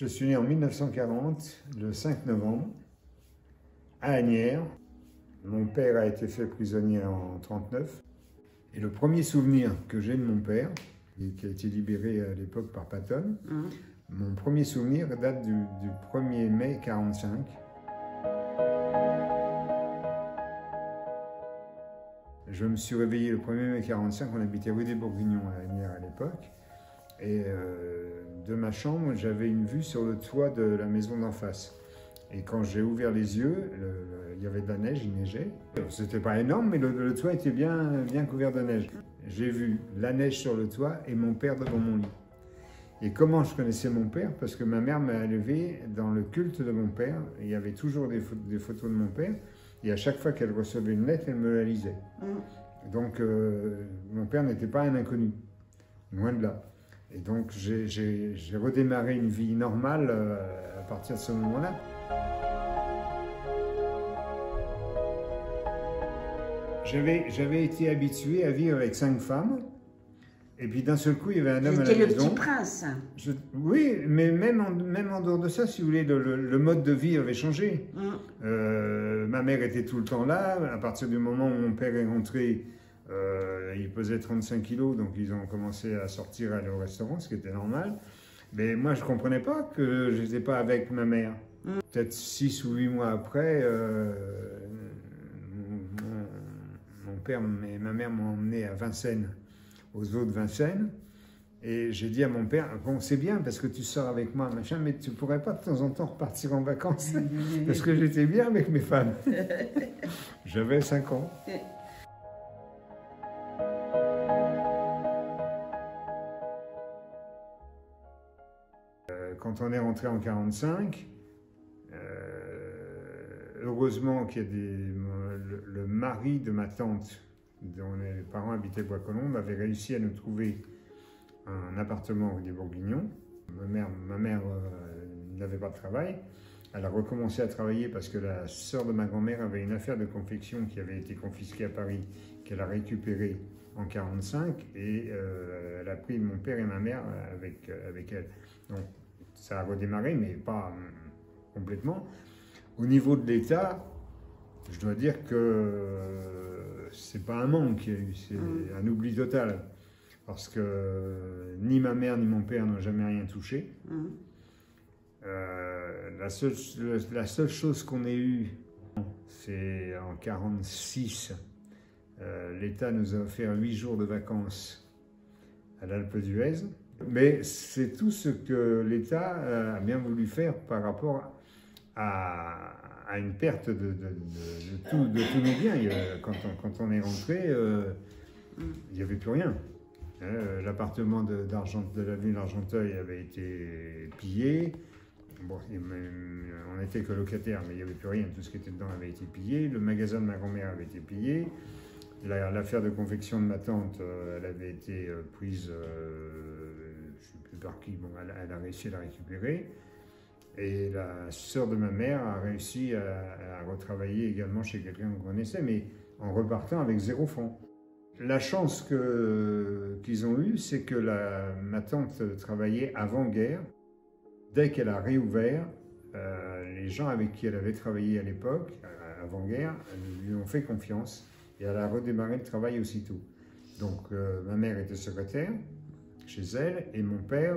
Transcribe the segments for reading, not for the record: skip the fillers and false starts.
Je suis né en 1940, le 5 novembre, à Asnières. Mon père a été fait prisonnier en 1939. Et le premier souvenir que j'ai de mon père, qui a été libéré à l'époque par Patton, mon premier souvenir date du 1er mai 1945. Je me suis réveillé le 1er mai 1945, on habitait rue des Bourguignons à Asnières à l'époque. Et de ma chambre, j'avais une vue sur le toit de la maison d'en face. Et quand j'ai ouvert les yeux, il y avait de la neige, il neigeait. C'était pas énorme, mais le toit était bien couvert de neige. J'ai vu la neige sur le toit et mon père devant mon lit. Et comment je connaissais mon père? Parce que ma mère m'a élevé dans le culte de mon père. Il y avait toujours des photos de mon père. Et à chaque fois qu'elle recevait une lettre, elle me la lisait. Donc mon père n'était pas un inconnu, loin de là. Et donc j'ai redémarré une vie normale à partir de ce moment-là. J'avais été habitué à vivre avec 5 femmes. Et puis d'un seul coup, il y avait un homme à la maison. C'était le petit prince. Oui, mais même en dehors de ça, si vous voulez, le mode de vie avait changé. Ma mère était tout le temps là. À partir du moment où mon père est rentré, il pesait 35 kilos, donc ils ont commencé à sortir, à aller au restaurant, ce qui était normal. Mais moi, je ne comprenais pas que je n'étais pas avec ma mère. Peut-être 6 ou 8 mois après, mon père et ma mère m'ont emmené à Vincennes, aux eaux de Vincennes. Et j'ai dit à mon père, bon, c'est bien parce que tu sors avec moi, machin, mais tu pourrais pas de temps en temps repartir en vacances parce que j'étais bien avec mes femmes. J'avais 5 ans. Quand on est rentré en 1945, heureusement qu'il y a le mari de ma tante, dont les parents habitaient Bois-Colombes, avait réussi à nous trouver un appartement rue des Bourguignons. Ma mère n'avait pas de travail. Elle a recommencé à travailler parce que la sœur de ma grand-mère avait une affaire de confection qui avait été confisquée à Paris, qu'elle a récupérée en 1945, et elle a pris mon père et ma mère avec elle. Donc ça a redémarré, mais pas complètement. Au niveau de l'État, je dois dire que c'est pas un manque, c'est un oubli total. Parce que ni ma mère ni mon père n'ont jamais rien touché. La seule chose qu'on ait eue, c'est en 1946, l'État nous a offert 8 jours de vacances à l'Alpe d'Huez. Mais c'est tout ce que l'État a bien voulu faire par rapport à une perte de tous nos biens. Quand on est rentré, il n'y avait plus rien. L'appartement de la ville d'Argenteuil avait été pillé. Bon, on n'était que locataire, mais il n'y avait plus rien. Tout ce qui était dedans avait été pillé. Le magasin de ma grand-mère avait été pillé. L'affaire de confection de ma tante, elle avait été prise, je ne sais plus par qui, bon, elle a réussi à la récupérer. Et la sœur de ma mère a réussi à retravailler également chez quelqu'un qu'on connaissait, mais en repartant avec 0 francs. La chance qu'ils ont eue, c'est que ma tante travaillait avant-guerre. Dès qu'elle a réouvert, les gens avec qui elle avait travaillé à l'époque, avant-guerre, lui ont fait confiance et elle a redémarré le travail aussitôt. Donc ma mère était secrétaire chez elle et mon père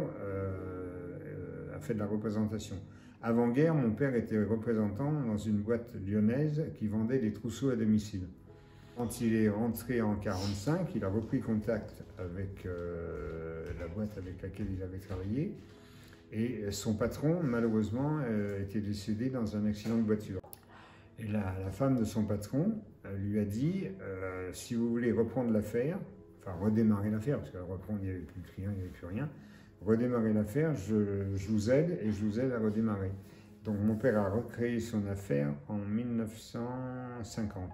a fait de la représentation. Avant-guerre, mon père était représentant dans une boîte lyonnaise qui vendait des trousseaux à domicile. Quand il est rentré en 1945, il a repris contact avec la boîte avec laquelle il avait travaillé. Et son patron, malheureusement, était décédé dans un accident de voiture. Et la femme de son patron lui a dit, si vous voulez reprendre l'affaire, enfin redémarrer l'affaire, parce qu'à reprendre, il n'y avait plus de clients, il n'y avait plus rien, redémarrer l'affaire, je vous aide et je vous aide à redémarrer. Donc mon père a recréé son affaire en 1950.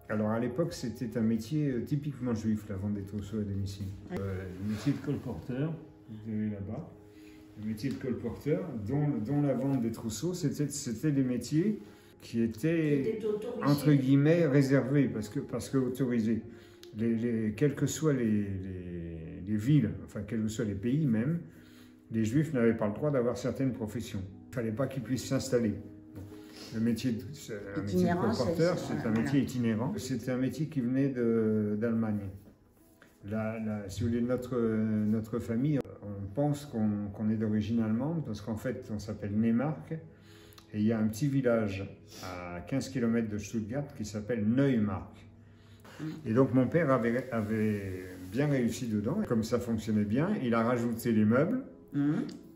Alors à l'époque, c'était un métier typiquement juif, la vente des trousseaux à domicile. Le métier de colporteur, vous avez là-bas, le métier de colporteur, dont la vente des trousseaux, c'était des métiers qui étaient, entre guillemets, réservés, parce que autorisés. quels que soient les villes, enfin quels que soient les pays même, les Juifs n'avaient pas le droit d'avoir certaines professions. Il ne fallait pas qu'ils puissent s'installer. Le métier de colporteur, c'est un métier itinérant. C'était un métier qui venait d'Allemagne. Si vous voulez, notre famille, on pense qu'on est d'origine allemande parce qu'en fait, on s'appelle Neumark et il y a un petit village à 15 km de Stuttgart qui s'appelle Neumark. Et donc mon père avait bien réussi dedans, comme ça fonctionnait bien, il a rajouté les meubles,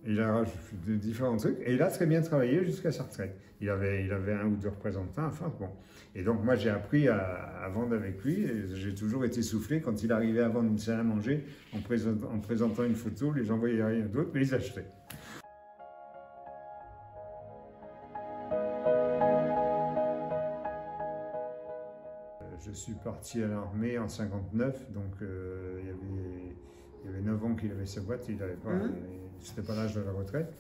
il a rajouté différents trucs et il a très bien travaillé jusqu'à sa retraite. Il avait 1 ou 2 représentants, enfin bon. Et donc moi j'ai appris à vendre avec lui, j'ai toujours été soufflé quand il arrivait à vendre une salle à manger, en présentant une photo, les gens voyaient rien d'autre, mais ils achetaient. Je suis parti à l'armée en 59, donc il y avait 9 ans qu'il avait sa boîte, il n'était pas l'âge de la retraite.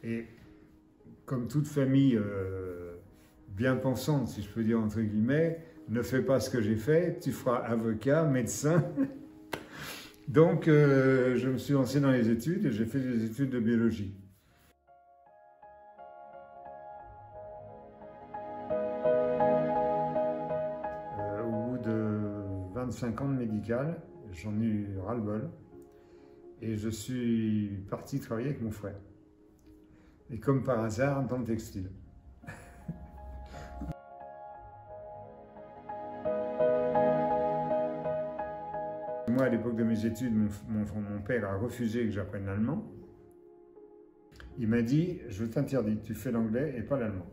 Et comme toute famille bien pensante, si je peux dire entre guillemets, ne fais pas ce que j'ai fait, tu feras avocat, médecin. Donc je me suis lancé dans les études et j'ai fait des études de biologie. Au bout de 25 ans de médical, j'en ai eu ras-le-bol et je suis parti travailler avec mon frère. Et comme par hasard, dans le textile. Moi, à l'époque de mes études, mon père a refusé que j'apprenne l'allemand. Il m'a dit, je t'interdis, tu fais l'anglais et pas l'allemand.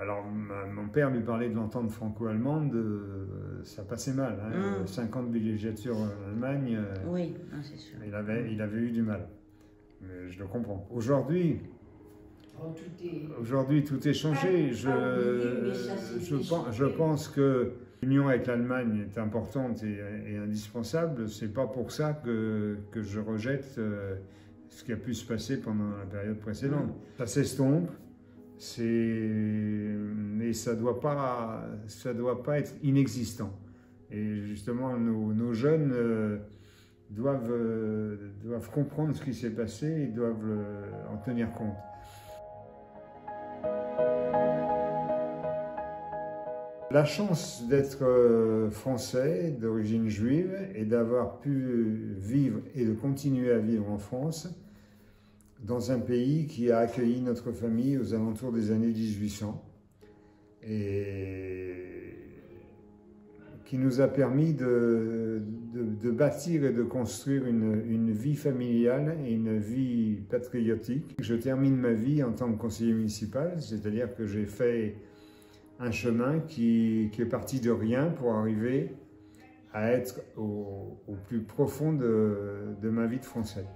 Alors, mon père lui parlait de l'entente franco-allemande, ça passait mal. 5 ans de villégiature en Allemagne, oui, c'est sûr. Il avait eu du mal. Mais je le comprends. Aujourd'hui, tout est changé. Je pense que l'union avec l'Allemagne est importante et indispensable. C'est pas pour ça que je rejette ce qui a pu se passer pendant la période précédente. Ça s'estompe, mais ça doit pas être inexistant. Et justement, nos jeunes doivent comprendre ce qui s'est passé et doivent en tenir compte. La chance d'être français, d'origine juive, et d'avoir pu vivre et de continuer à vivre en France, dans un pays qui a accueilli notre famille aux alentours des années 1800, et qui nous a permis de bâtir et de construire une vie familiale et une vie patriotique. Je termine ma vie en tant que conseiller municipal, c'est-à-dire que j'ai fait un chemin qui est parti de rien pour arriver à être au plus profond de ma vie de Français.